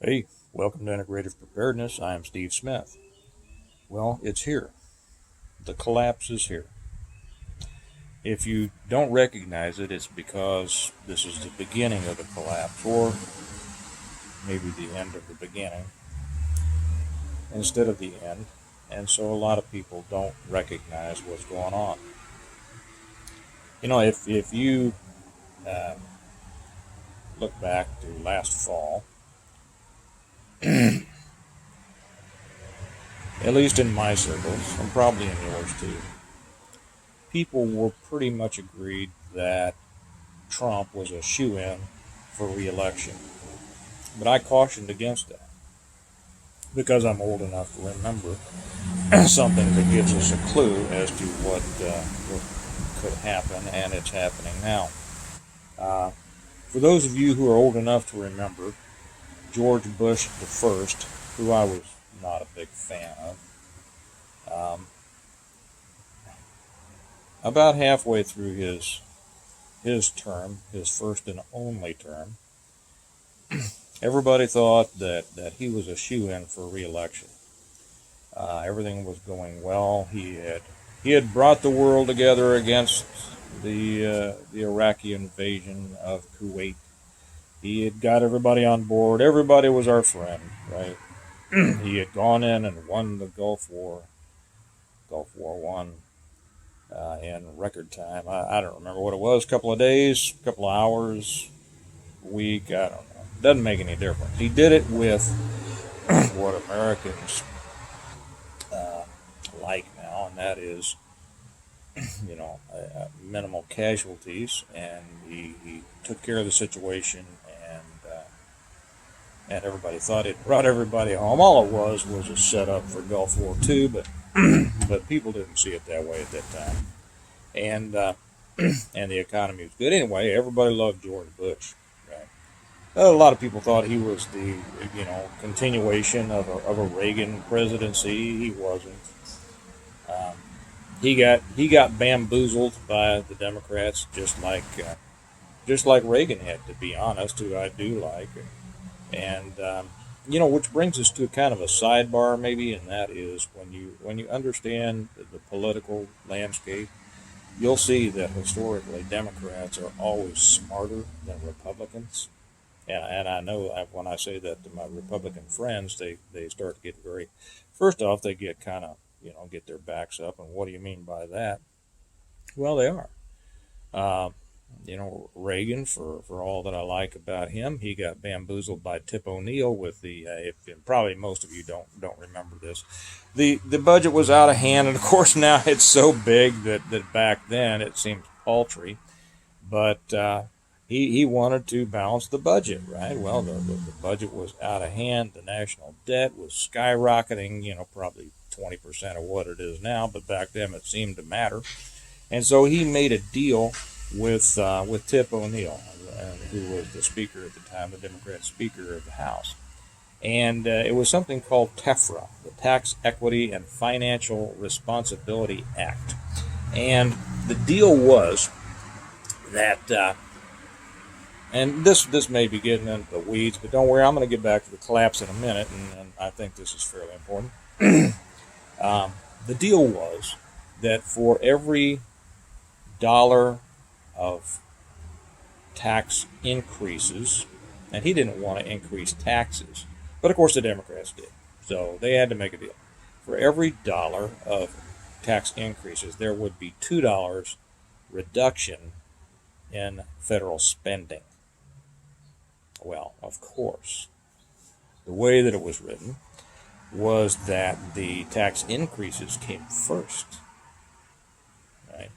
Hey, welcome to Integrative Preparedness. I am Steve Smith. Well, it's here. The collapse is here. If you don't recognize it, it's because this is the beginning of the collapse, or maybe the end of the beginning, instead of the end. And so a lot of people don't recognize what's going on. If you uh, look back to last fall, at least in my circles, and probably in yours too, people were pretty much agreed that Trump was a shoo-in for re-election. But I cautioned against that because I'm old enough to remember something that gives us a clue as to what could happen, and it's happening now. Uh, for those of you who are old enough to remember, George Bush the First, who I was not a big fan of, about halfway through his term, his first and only term, everybody thought that he was a shoo-in for re-election. Everything was going well. He had brought the world together against the Iraqi invasion of Kuwait. He had got everybody on board. Everybody was our friend, right? He had gone in and won the Gulf War One, in record time. I don't remember what it was. A couple of days, a couple of hours, a week. I don't know. Doesn't make any difference. He did it with what Americans like now, and that is, minimal casualties, and he took care of the situation, and everybody thought it brought everybody home. All it was a setup for Gulf War II, but but people didn't see it that way at that time, and and the economy was good anyway. Everybody loved George Bush, right? A lot of people thought he was the continuation of a Reagan presidency. He wasn't. Um, he got bamboozled by the Democrats, just like Reagan had, to be honest, who I do like, and which brings us to kind of a sidebar maybe, and that is when you understand the political landscape, you'll see that historically Democrats are always smarter than Republicans. And I know when I say that to my Republican friends, they start to get very, first off, they get kind of, get their backs up. And what do you mean by that? Well, they are. Uh, Reagan, for all that I like about him, he got bamboozled by Tip O'Neill with and probably most of you don't remember this. The budget was out of hand, and of course now it's so big that back then it seemed paltry. But he wanted to balance the budget, right? Well, the budget was out of hand. The national debt was skyrocketing, probably 20% of what it is now, but back then it seemed to matter. And so he made a deal with Tip O'Neill, who was the speaker at the time, the Democrat speaker of the House. And it was something called TEFRA, the Tax Equity and Financial Responsibility Act. And the deal was that, and this may be getting into the weeds, but don't worry, I'm going to get back to the collapse in a minute, and I think this is fairly important. The deal was that for every dollar of tax increases, and he didn't want to increase taxes, but of course the Democrats did, so they had to make a deal. For every dollar of tax increases, there would be $2 reduction in federal spending. Well, of course, the way that it was written was that the tax increases came first, right?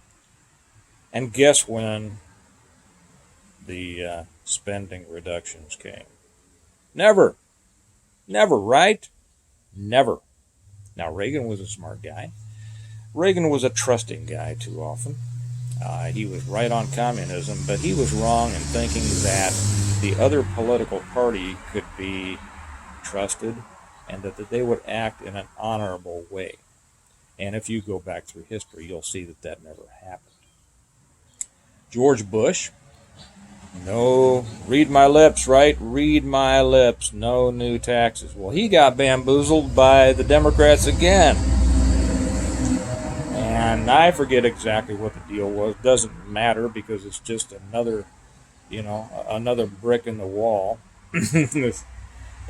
And guess when the spending reductions came? Never. Never, right? Never. Now, Reagan was a smart guy. Reagan was a trusting guy too often. He was right on communism, but he was wrong in thinking that the other political party could be trusted and that they would act in an honorable way. And if you go back through history, you'll see that never happened. George Bush No, read my lips, right? Read my lips. No new taxes. Well, he got bamboozled by the Democrats again. And I forget exactly what the deal was. Doesn't matter because it's just another, another brick in the wall.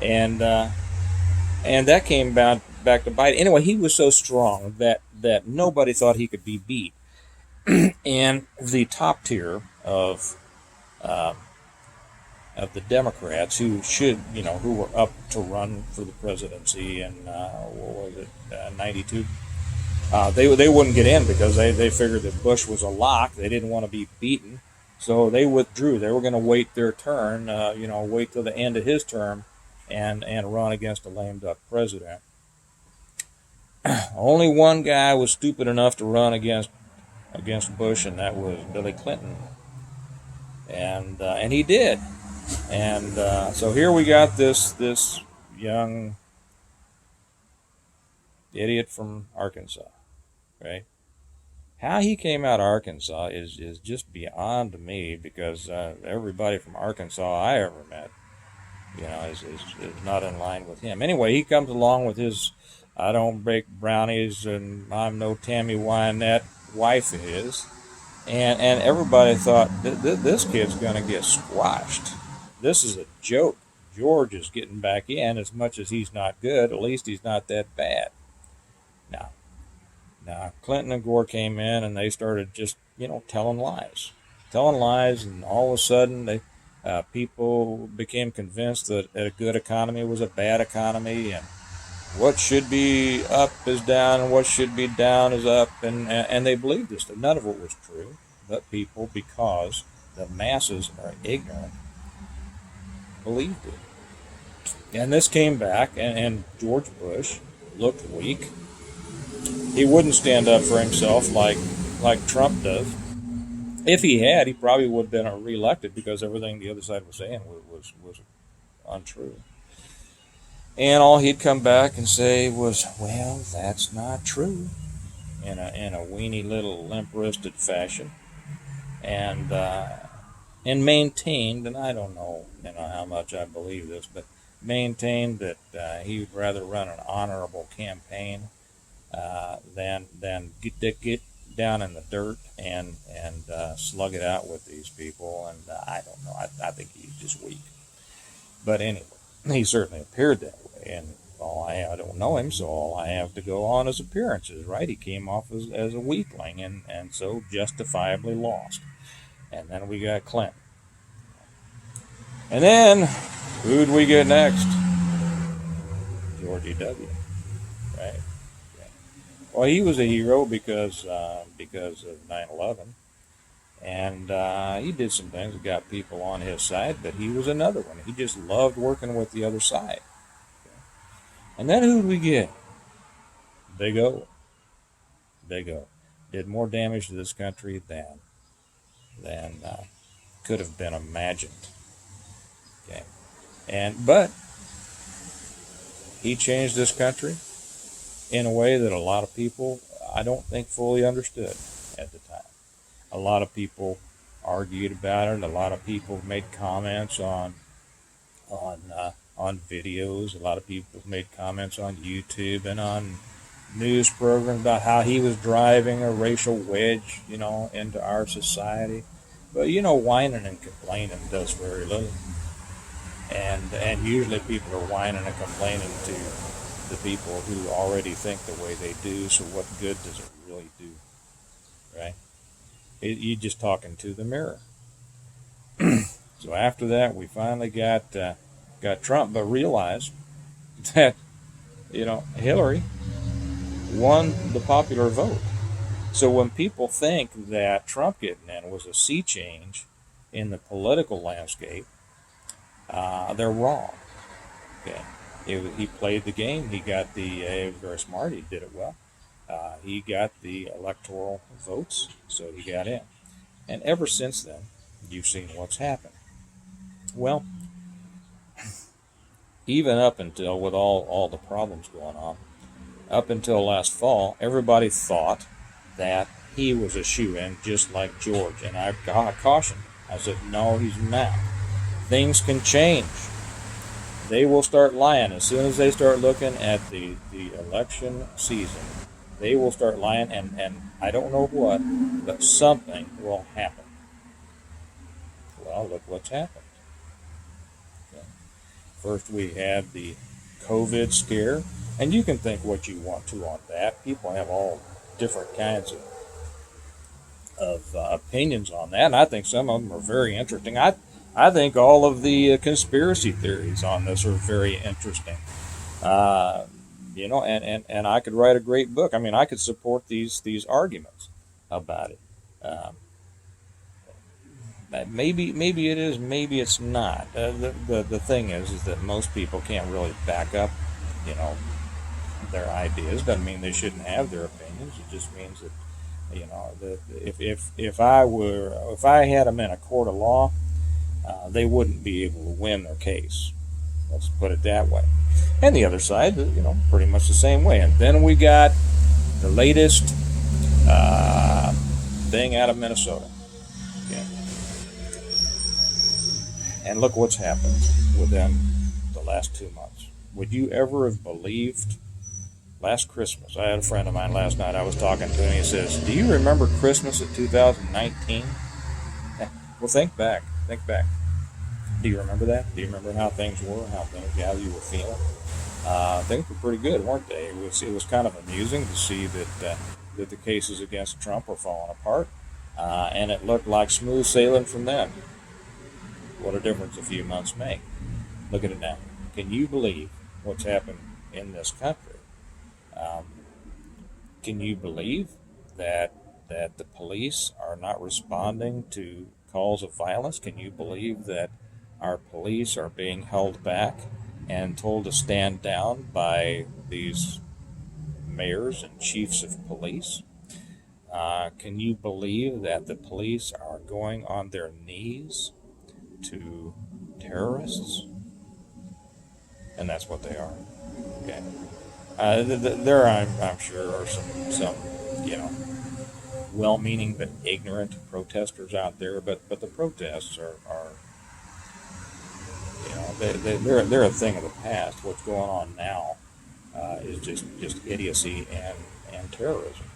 and and that came back to bite. Anyway, he was so strong that nobody thought he could be beat. And the top tier uh, of the Democrats who were up to run for the presidency in what was it, 92. They wouldn't get in because they figured that Bush was a lock. They didn't want to be beaten, so they withdrew. They were going to wait their turn, wait till the end of his term, and run against a lame duck president. Only one guy was stupid enough to run against Bush, and that was Billy Clinton, and he did. And so here we got this young idiot from Arkansas, right? How he came out of Arkansas is just beyond me, because everybody from Arkansas I ever met, is not in line with him. Anyway, he comes along with his "I don't bake brownies" and "I'm no Tammy Wynette" wife is, and everybody thought this kid's going to get squashed. This is a joke. George is getting back in. As much as he's not good, at least he's not that bad. Now, Clinton and Gore came in and they started just, telling lies, and all of a sudden people became convinced that a good economy was a bad economy, and what should be up is down, and what should be down is up, and they believed this. None of it was true, but people, because the masses are ignorant, believed it. And this came back, and George Bush looked weak. He wouldn't stand up for himself like Trump does. If he had, he probably would have been reelected, because everything the other side was saying was untrue. And all he'd come back and say was, "Well, that's not true," in a weenie little limp-wristed fashion, and maintained, and I don't know, how much I believe this, but maintained that he would rather run an honorable campaign than get down in the dirt and slug it out with these people. And I don't know. I think he's just weak. But anyway, he certainly appeared that way. And I don't know him, so all I have to go on is appearances, right? He came off as a weakling, and so justifiably lost. And then we got Clinton. And then, who'd we get next? George W. Right? Well, he was a hero because of 9/11, and he did some things that got people on his side, but he was another one. He just loved working with the other side. And then who'd we get? Big O. Big O. Did more damage to this country than could have been imagined. Okay. But he changed this country in a way that a lot of people, I don't think, fully understood at the time. A lot of people argued about it. A lot of people made comments on videos. A lot of people made comments on YouTube and on news programs about how he was driving a racial wedge, into our society. But whining and complaining does very little. And usually people are whining and complaining to the people who already think the way they do, so what good does it really do, right? You're just talking to the mirror. So after that, we finally got Trump, but realized that, Hillary won the popular vote. So when people think that Trump getting in was a sea change in the political landscape, they're wrong. Okay. He played the game. He got he was very smart. He did it well. He got the electoral votes, so he got in. And ever since then, you've seen what's happened. Well, even up until, with all the problems going on, up until last fall, everybody thought that he was a shoo-in, just like George. And I cautioned, I said, no, he's not. Things can change. They will start lying as soon as they start looking at the election season. They will start lying, and I don't know what, but something will happen. Well, look what's happened. Okay. First, we had the COVID scare, and you can think what you want to on that. People have all different kinds of opinions on that, and I think some of them are very interesting. I think all of the conspiracy theories on this are very interesting. Uh, and I could write a great book. I mean, I could support these arguments about it. Um, maybe it is, maybe it's not. The thing is that most people can't really back up, you know, their ideas. Doesn't mean they shouldn't have their opinions. It just means that, that if I had them in a court of law, they wouldn't be able to win their case. Let's put it that way. And the other side, pretty much the same way. And then we got the latest thing out of Minnesota. Okay. And look what's happened within the last 2 months. Would you ever have believed last Christmas? I had a friend of mine last night. I was talking to him. He says, "Do you remember Christmas of 2019?" Well, think back. Think back. Do you remember that? Do you remember how things were? How you were feeling? Things were pretty good, weren't they? It was kind of amusing to see that the cases against Trump were falling apart, and it looked like smooth sailing from them. What a difference a few months make. Look at it now. Can you believe what's happened in this country? Um, can you believe that the police are not responding to calls of violence? Can you believe that our police are being held back and told to stand down by these mayors and chiefs of police? Can you believe that the police are going on their knees to terrorists? And that's what they are. Okay. There, I'm sure, are some well-meaning but ignorant protesters out there, but the protests are they're a thing of the past. What's going on now is just idiocy and terrorism.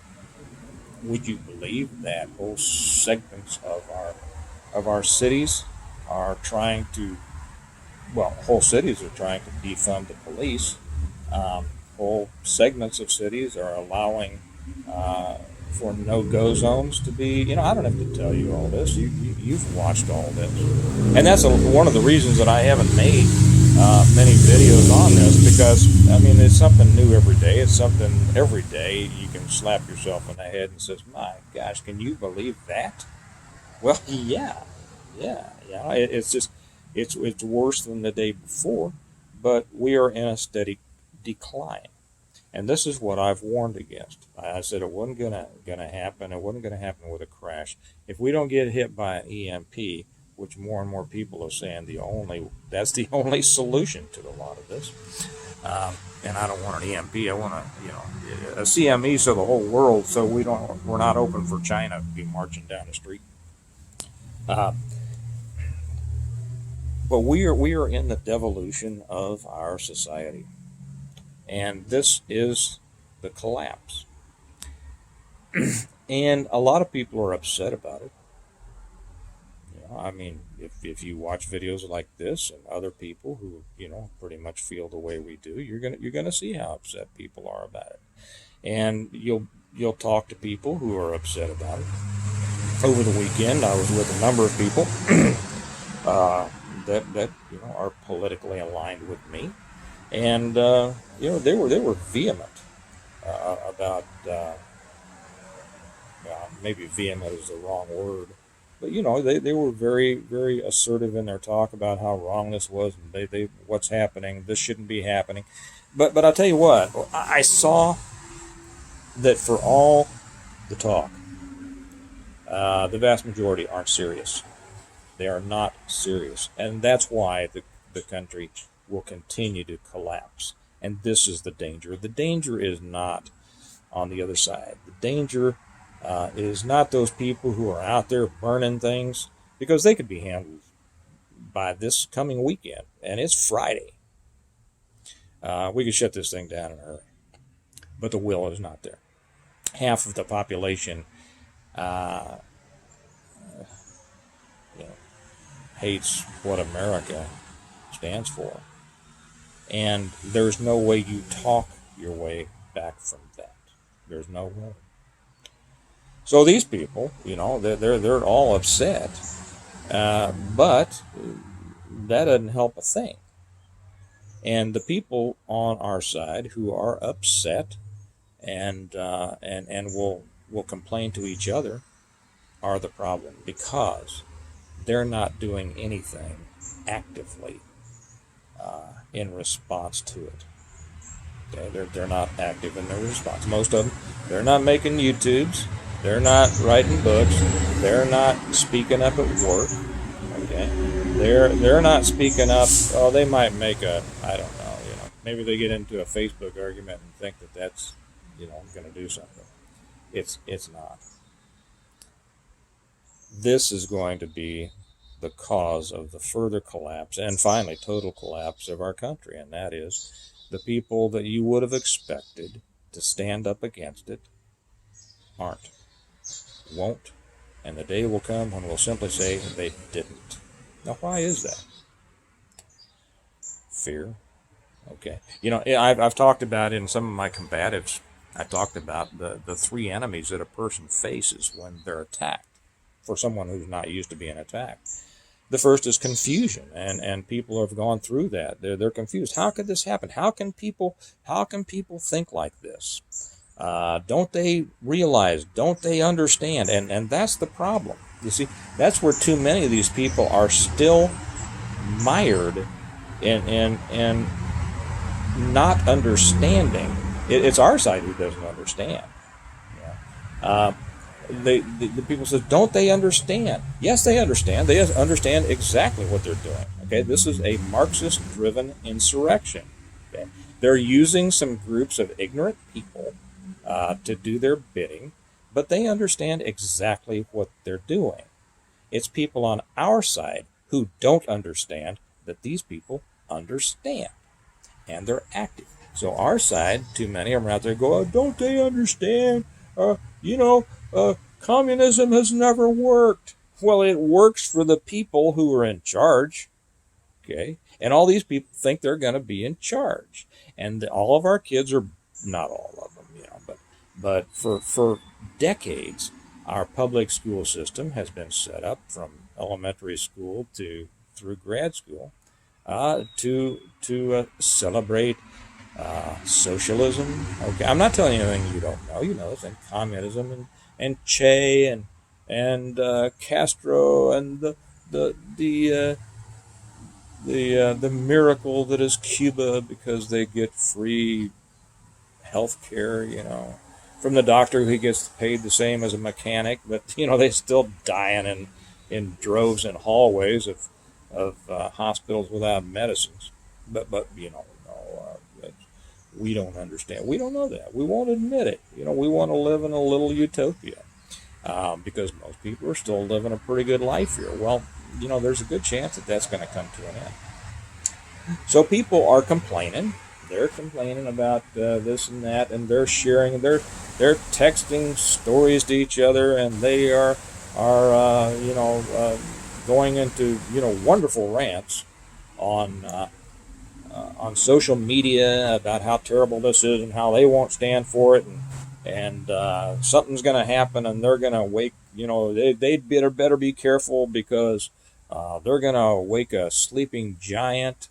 Would you believe that whole segments of our cities are trying to, whole cities are trying to defund the police. Whole segments of cities are allowing for no-go zones to be, I don't have to tell you all this. You've watched all this. And that's one of the reasons that I haven't made many videos on this, because, I mean, it's something new every day. It's something every day you can slap yourself in the head and says, my gosh, can you believe that? Well, yeah. It's just, it's worse than the day before, but we are in a steady decline. And this is what I've warned against. I said it wasn't gonna happen. It wasn't gonna happen with a crash. If we don't get hit by an EMP, which more and more people are saying that's the only solution to a lot of this. And I don't want an EMP. I want a CME, so the whole world, so we're not open for China to be marching down the street. But we are in the devolution of our society. And this is the collapse. And a lot of people are upset about it. I mean, if you watch videos like this and other people who, pretty much feel the way we do, you're gonna see how upset people are about it. And you'll talk to people who are upset about it. Over the weekend, I was with a number of people that are politically aligned with me. And they were vehement about maybe vehement is the wrong word, but they were very, very assertive in their talk about how wrong this was, and they what's happening, this shouldn't be happening. But I'll tell you what, I saw that for all the talk, the vast majority aren't serious. They are not serious, and that's why the country will continue to collapse. And this is the danger. The danger is not on the other side. The danger is not those people who are out there burning things. because they could be handled by this coming weekend, and it's Friday. We could shut this thing down in a hurry, but the will is not there. Half of the population you know, hates what America stands for, and there's no way you talk your way back from that. There's no way. So these people, they're all upset, but that doesn't help a thing. And the people on our side who are upset and will complain to each other are the problem, because they're not doing anything actively in response to it. Okay, they're not active in their response. Most of them, they're not making YouTubes. They're not writing books. They're not speaking up at work. Okay, they're not speaking up. Oh, they might make I don't know. Maybe they get into a Facebook argument and think that that's going to do something. It's not. This is going to be the cause of the further collapse and finally total collapse of our country, and that is the people that you would have expected to stand up against it aren't, won't, and the day will come when we'll simply say they didn't. Now, why is that? Fear. Okay. I've talked about in some of my combatives, I talked about the three enemies that a person faces when they're attacked, for someone who's not used to being attacked. The first is confusion, and people have gone through that. They're confused. How could this happen? How can people think like this? Don't they realize? Don't they understand? And that's the problem. You see, that's where too many of these people are still mired in not understanding. It's our side who doesn't understand. The people say, don't they understand? Yes, they understand. They understand exactly what they're doing. Okay, this is a Marxist-driven insurrection. Okay, they're using some groups of ignorant people to do their bidding, but they understand exactly what they're doing. It's people on our side who don't understand that these people understand, and they're active. So our side, too many of them are out there go, oh, don't they understand? Communism has never worked. Well, it works for the people who are in charge, okay? And all these people think they're going to be in charge. And all of our kids are, not all of them, but for decades, our public school system has been set up from elementary school through grad school to celebrate socialism. Okay, I'm not telling you anything you don't know. You know this, and communism and Che and Castro and the miracle that is Cuba, because they get free health care, from the doctor who gets paid the same as a mechanic, but they still dying in droves in hallways of hospitals without medicines. But we don't understand. We don't know that. We won't admit it. We want to live in a little utopia because most people are still living a pretty good life here. Well, there's a good chance that that's going to come to an end. So people are complaining. They're complaining about this and that, and they're sharing. They're texting stories to each other, and they are going into wonderful rants on social media about how terrible this is and how they won't stand for it, and something's going to happen, and they're going to wake. They better be careful, because they're going to wake a sleeping giant.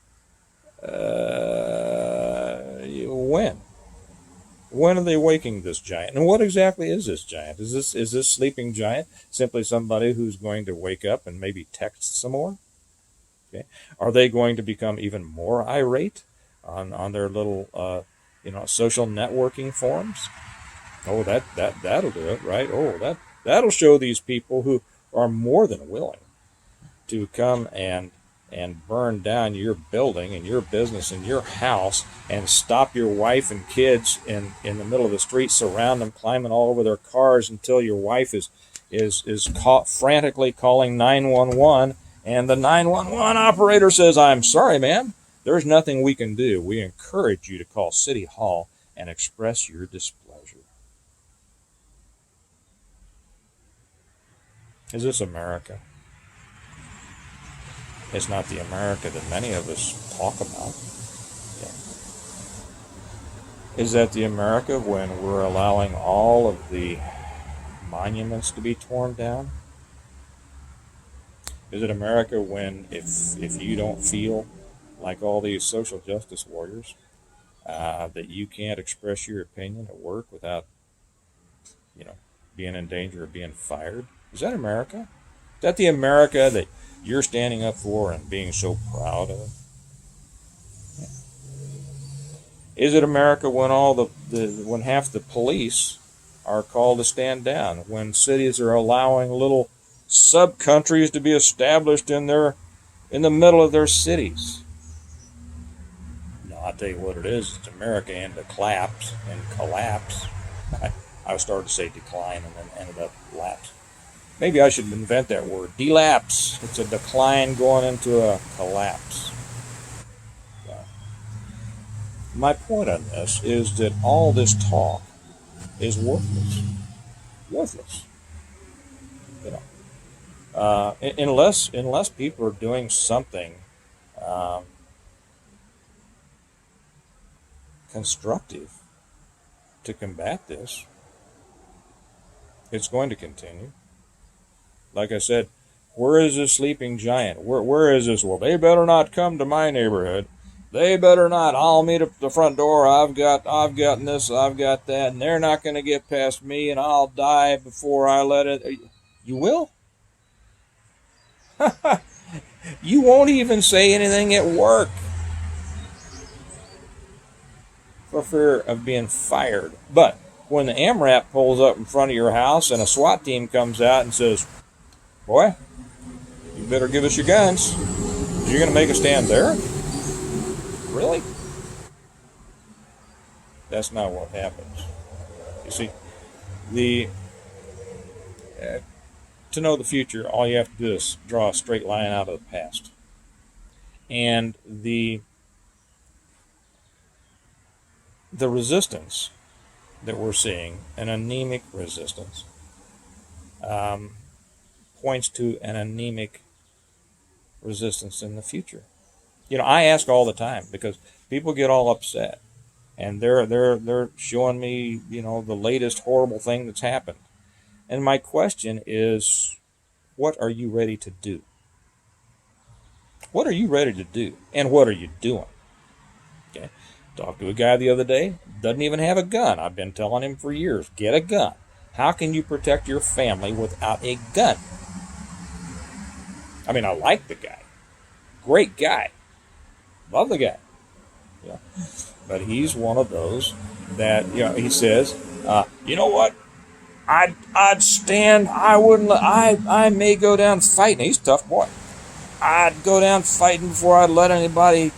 When are they waking this giant? And what exactly is this giant? Is this sleeping giant simply somebody who's going to wake up and maybe text some more? Okay. Are they going to become even more irate on their little social networking forums? Oh, that'll do it, right? Oh, that'll show these people who are more than willing to come and burn down your building and your business and your house, and stop your wife and kids in the middle of the street, surround them, climbing all over their cars until your wife is frantically calling 911, and the 911 operator says, "I'm sorry, ma'am. There's nothing we can do. We encourage you to call City Hall and express your displeasure." Is this America? It's not the America that many of us talk about. Yeah. Is that the America when we're allowing all of the monuments to be torn down? Is it America when if you don't feel like all these social justice warriors, that you can't express your opinion at work without, you know, being in danger of being fired? Is that America? Is that the America that you're standing up for and being so proud of? Yeah. Is it America when when half the police are called to stand down, when cities are allowing little sub-countries to be established in the middle of their cities? No, I'll tell you what it is. It's America and the collapse and collapse. I started to say decline and then ended up lapse. Maybe I should invent that word. Delapse. It's a decline going into a collapse. So, my point on this is that all this talk is worthless. Worthless. You know, unless people are doing something constructive to combat this, it's going to continue. Like I said, where is this sleeping giant? Where is this? Well, they better not come to my neighborhood. They better not. I'll meet at the front door. I've got this, I've got that, and they're not going to get past me, and I'll die before I let it. You will? You won't even say anything at work for fear of being fired. But when the AMRAP pulls up in front of your house and a SWAT team comes out and says, "Boy, you better give us your guns. You're going to make a stand there?" Really? That's not what happens. You see, to know the future, all you have to do is draw a straight line out of the past. And the resistance that we're seeing, an anemic resistance, points to an anemic resistance in the future. You know, I ask all the time because people get all upset, and they're showing me, you know, the latest horrible thing that's happened. And my question is, what are you ready to do? What are you ready to do? And what are you doing? Okay. Talked to a guy the other day, doesn't even have a gun. I've been telling him for years, get a gun. How can you protect your family without a gun? I mean, I like the guy. Great guy. Love the guy. Yeah. But he's one of those that, you know, he says, you know what? I'd stand, I may go down fighting. He's a tough boy. I'd go down fighting before I'd let anybody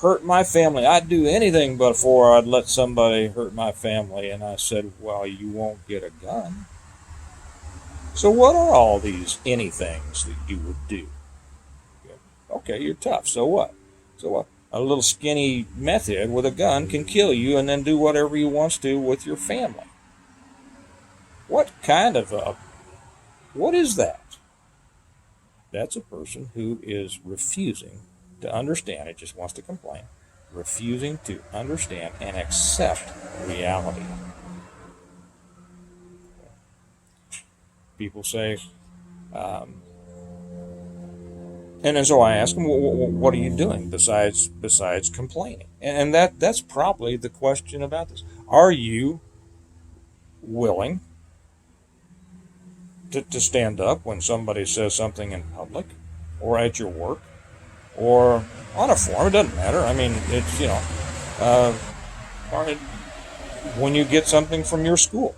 hurt my family. I'd do anything before I'd let somebody hurt my family. And I said, well, you won't get a gun. So what are all these anythings that you would do? Okay, you're tough. So what? So what? A little skinny meth head with a gun can kill you and then do whatever he wants to with your family. What is that? That's a person who is refusing to understand. It just wants to complain. Refusing to understand and accept reality. People say, and so I ask them, what are you doing besides complaining? And that's probably the question about this. Are you willing to stand up when somebody says something in public or at your work or on a forum? It doesn't matter. I mean, it's, you know, when you get something from your school.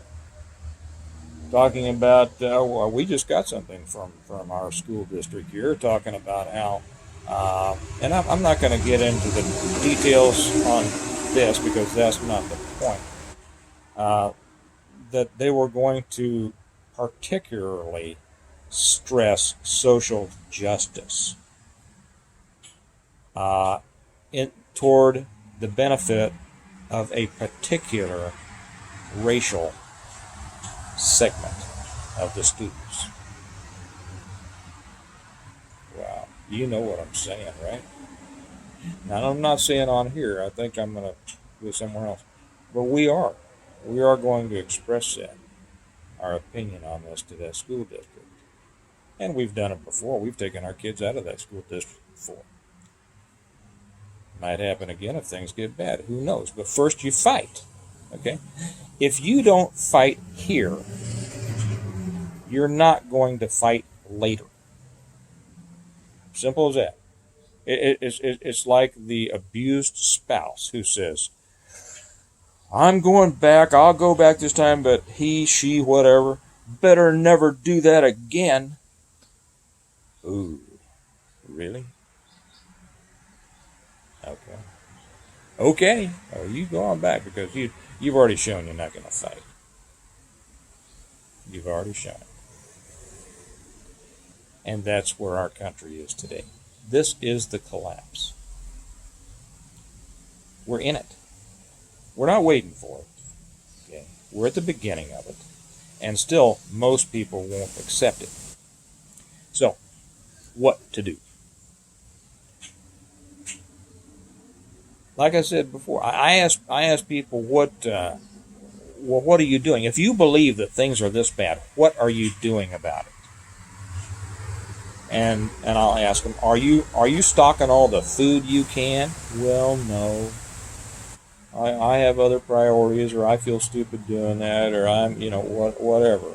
Talking about, well, we just got something from our school district here talking about how, and I'm not going to get into the details on this because that's not the point, that they were going to particularly stress social justice toward the benefit of a particular racial segment of the students. Wow, you know what I'm saying, right? Now, I'm not saying on here. I think I'm going to go somewhere else. But we are. We are going to express that, our opinion on this to that school district. And we've done it before. We've taken our kids out of that school district before. Might happen again if things get bad. Who knows? But first you fight. Okay? If you don't fight here, you're not going to fight later. Simple as that. It's like the abused spouse who says, I'm going back, I'll go back this time, but he, she, whatever, better never do that again. Ooh, really? Okay. Okay, well, you go on back because you've already shown you're not going to fight. You've already shown it. And that's where our country is today. This is the collapse. We're in it. We're not waiting for it. Okay? We're at the beginning of it. And still, most people won't accept it. So, what to do? Like I said before, I ask people, what are you doing? If you believe that things are this bad, what are you doing about it? And I'll ask them, are you stocking all the food you can? Well, no. I have other priorities, or I feel stupid doing that, or I'm, whatever.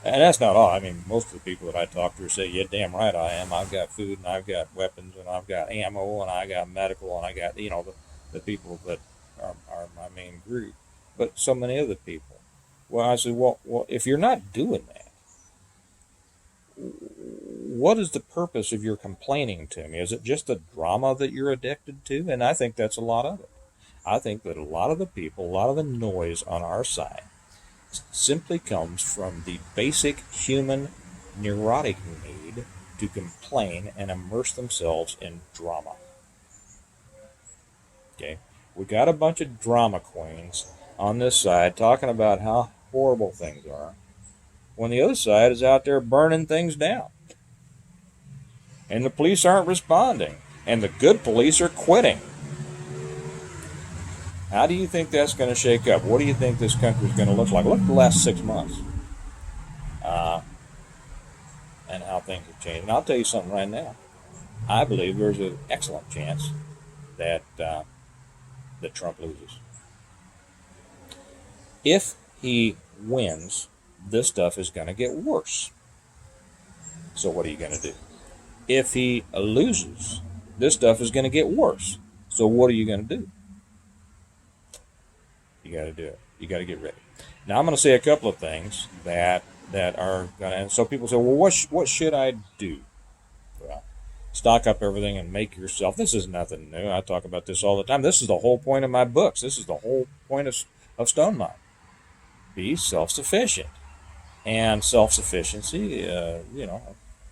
And that's not all. I mean, most of the people that I talk to say, yeah, damn right I am. I've got food, and I've got weapons, and I've got ammo, and I got medical, and I got, the people that are my main group. But so many other people. Well, I said, well, if you're not doing that, what is the purpose of your complaining to me? Is it just the drama that you're addicted to? And I think that's a lot of it. I think that a lot of the people, a lot of the noise on our side simply comes from the basic human neurotic need to complain and immerse themselves in drama. Okay? We got a bunch of drama queens on this side talking about how horrible things are, when the other side is out there burning things down. And the police aren't responding. And the good police are quitting. How do you think that's going to shake up? What do you think this country is going to look like? Look at the last 6 months. And how things have changed. And I'll tell you something right now. I believe there's an excellent chance that Trump loses. If he wins, this stuff is going to get worse. So what are you going to do? If he loses, this stuff is going to get worse. So what are you going to do? You got to do it. You got to get ready. Now I'm going to say a couple of things that are going to. And so people say, well, what should I do? Well, stock up everything and make yourself. This is nothing new. I talk about this all the time. This is the whole point of my books. This is the whole point of Stone Mind. Be self-sufficient. And self-sufficiency,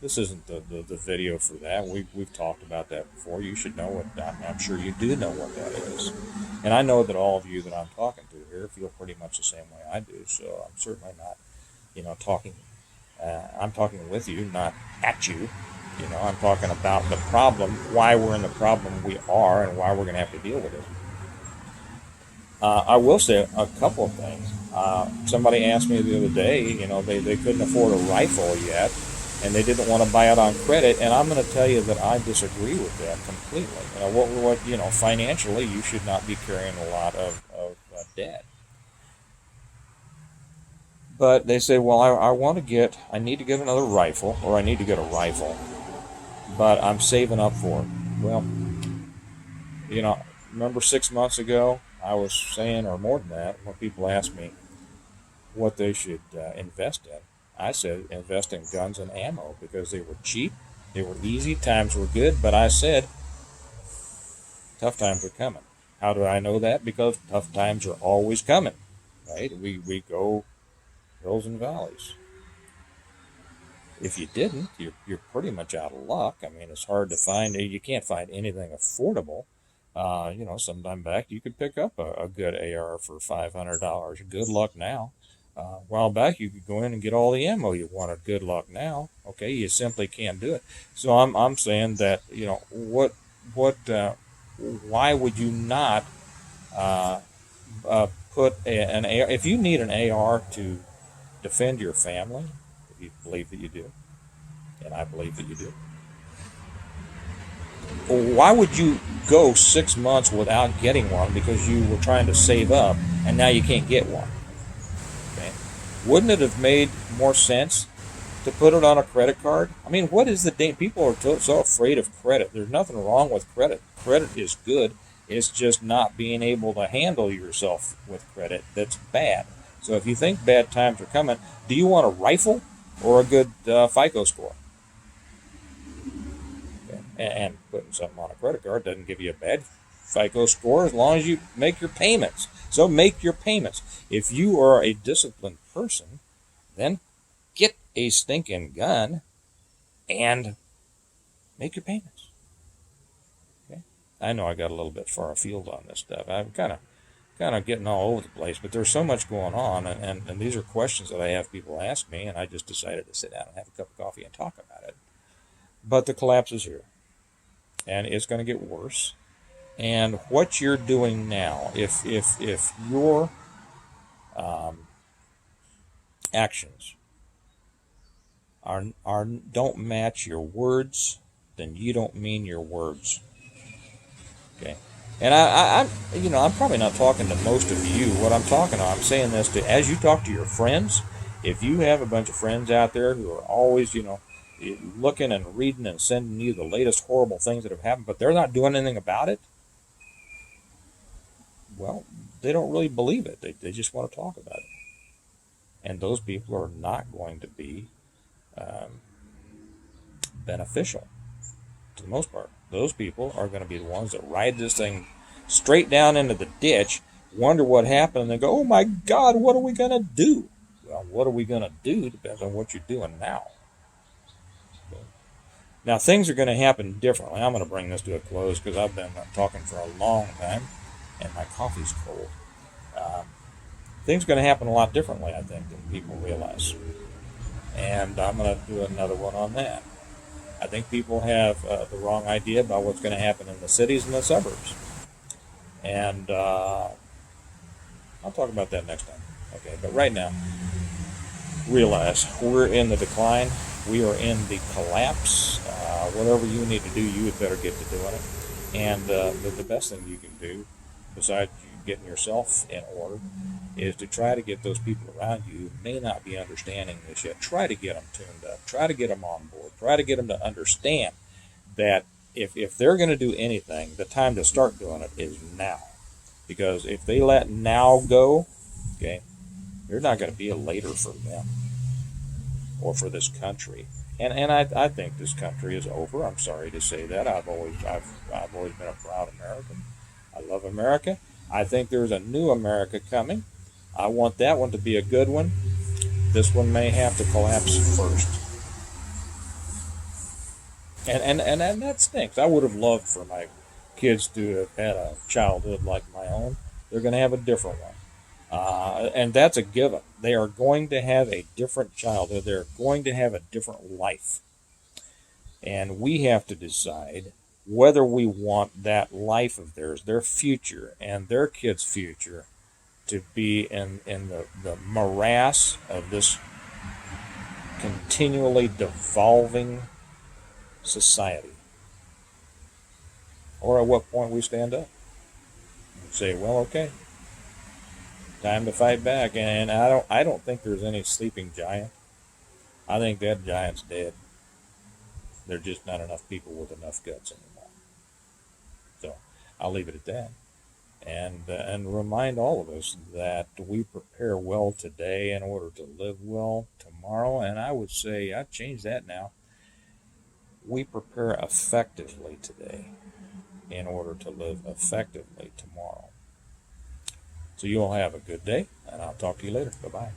this isn't the video for that. We've talked about that before. You should know what I'm sure you do know what that is. And I know that all of you that I'm talking to here feel pretty much the same way I do. So I'm certainly not, talking. I'm talking with you, not at you. I'm talking about the problem, why we're in the problem we are, and why we're going to have to deal with it. I will say a couple of things. Somebody asked me the other day, they couldn't afford a rifle yet, and they didn't want to buy it on credit, and I'm going to tell you that I disagree with that completely. Financially, you should not be carrying a lot of debt. But they say, well, I need to get another rifle, or I need to get a rifle, but I'm saving up for it. Well, remember 6 months ago, I was saying, or more than that, when people asked me what they should invest in, I said invest in guns and ammo because they were cheap, they were easy, times were good, but I said tough times are coming. How do I know that? Because tough times are always coming, right? We go hills and valleys. If you didn't, you're pretty much out of luck. I mean, it's hard to find. You can't find anything affordable. Sometime back you could pick up a good AR for $500. Good luck now. A while back you could go in and get all the ammo you wanted. Good luck now. Okay, you simply can't do it. So I'm saying that why would you not uh, put an AR if you need an AR to defend your family? If you believe that you do, and I believe that you do. Why would you go 6 months without getting one because you were trying to save up and now you can't get one? Okay. Wouldn't it have made more sense to put it on a credit card? I mean, what is the date? People are so afraid of credit. There's nothing wrong with credit. Credit is good. It's just not being able to handle yourself with credit that's bad. So if you think bad times are coming, do you want a rifle or a good FICO score? Okay. And putting something on a credit card doesn't give you a bad FICO score as long as you make your payments. So make your payments. If you are a disciplined person, then get a stinking gun and make your payments. Okay? I know I got a little bit far afield on this stuff. I'm kind of getting all over the place, but there's so much going on, and these are questions that I have people ask me, and I just decided to sit down and have a cup of coffee and talk about it. But the collapse is here, and it's going to get worse. And what you're doing now, if your actions don't match your words, then you don't mean your words. Okay. And I'm probably not talking to most of you. What I'm talking to, I'm saying this to, as you talk to your friends, if you have a bunch of friends out there who are always, looking and reading and sending you the latest horrible things that have happened, but they're not doing anything about it, well, they don't really believe it. They just want to talk about it. And those people are not going to be beneficial to the most part. Those people are going to be the ones that ride this thing straight down into the ditch, wonder what happened, and then go, oh my God, what are we going to do? Well, what are we going to do depends on what you're doing now. Okay. Now, things are going to happen differently. I'm going to bring this to a close because I've been talking for a long time, and my coffee's cold. Things are going to happen a lot differently, I think, than people realize. And I'm going to do another one on that. I think people have the wrong idea about what's going to happen in the cities and the suburbs. And I'll talk about that next time. Okay, but right now, realize we're in the decline. We are in the collapse. Whatever you need to do, you had better get to doing it. And the best thing you can do, besides you getting yourself in order, is to try to get those people around you who may not be understanding this yet. Try to get them tuned up. Try to get them on board. Try to get them to understand that if they're going to do anything, the time to start doing it is now. Because if they let now go, okay, there's not going to be a later for them or for this country. And I think this country is over. I'm sorry to say that. I've always been a proud American. I love America. I think there's a new America coming. I want that one to be a good one. This one may have to collapse first. And that stinks. I would have loved for my kids to have had a childhood like my own. They're going to have a different one. And that's a given. They are going to have a different childhood. They're going to have a different life. And we have to decide whether we want that life of theirs, their future, and their kids' future to be in the morass of this continually devolving society. Or at what point we stand up and say, well, okay, time to fight back. And I don't think there's any sleeping giant. I think that giant's dead. There's just not enough people with enough guts anymore. So I'll leave it at that. And remind all of us that we prepare well today in order to live well tomorrow. And I would say, I'd change that now. We prepare effectively today in order to live effectively tomorrow. So you all have a good day, and I'll talk to you later. Bye-bye.